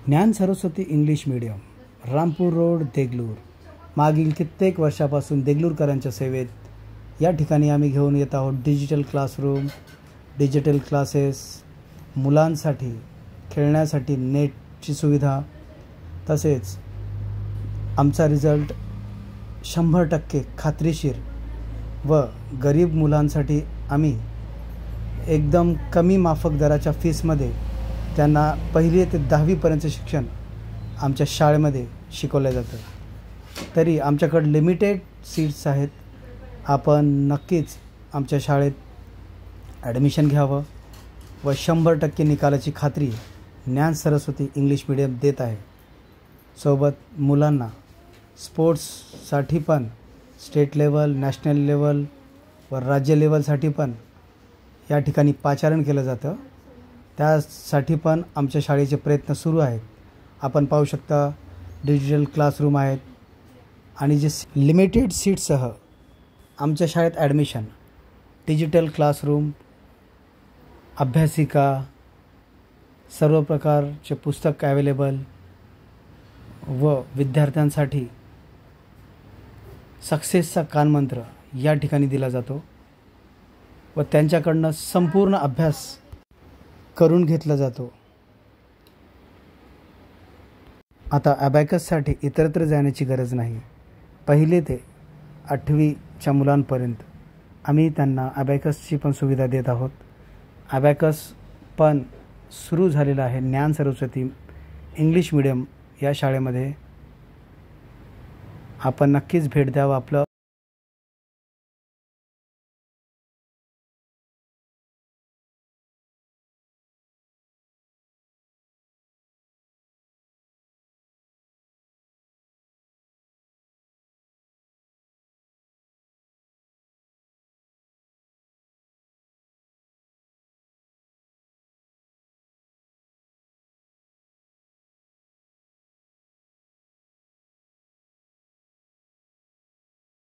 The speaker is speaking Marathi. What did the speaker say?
ज्ञान Saraswati English medium, Rampur road, Degloor. मागील कित्येक वर्षापासून देगलूरकरांच्या सेवेत या ठिकाणी आम्ही घेऊन येत आहोत डिजिटल क्लासरूम, डिजिटल क्लासेस, मुलांसाठी खेळण्यासाठी नेटची सुविधा. तसेच आमचा रिझल्ट 100% खात्रीशीर व गरीब मुलांसाठी आम्ही एकदम कमी माफक दराच्या फीसमध्ये त्यांना 1ली ते 10वीपर्यंतचे शिक्षण आमच्या शाळेमध्ये शिकवलं जातं. तरी आमच्याकडे लिमिटेड सीट्स आहेत. आपण नक्कीच आमच्या शाळेत ॲडमिशन घ्यावं व 100% निकालाची खात्री ज्ञान सरस्वती इंग्लिश मीडियम देत आहे. सोबत मुलांना स्पोर्ट्ससाठी पण स्टेट लेवल, नॅशनल लेवल व राज्य लेवलसाठी पण या ठिकाणी पाचारण केलं जातं. त्यासाठी पण आमच्या शाळेचे प्रयत्न सुरू आहेत. आपण पाहू शकता डिजिटल क्लासरूम आहेत आणि जे लिमिटेड सीट्ससह आमच्या शाळेत ॲडमिशन, डिजिटल क्लासरूम, अभ्यासिका, सर्व प्रकारचे पुस्तक अवेलेबल व विद्यार्थ्यांसाठी सक्सेसचा कानमंत्र या ठिकाणी दिला जातो व त्यांच्याकडनं संपूर्ण अभ्यास करून घेतला जातो. आता ॲबॅकससाठी इतरत्र जाण्याची गरज नाही. 1ली ते 8वीच्या मुलांपर्यंत आम्ही त्यांना ॲबॅकसची पण सुविधा देत आहोत. ॲबॅकस पण सुरू झालेलं आहे ज्ञान सरस्वती इंग्लिश मीडियम या शाळेमध्ये. आपण नक्कीच भेट द्यावं. आपलं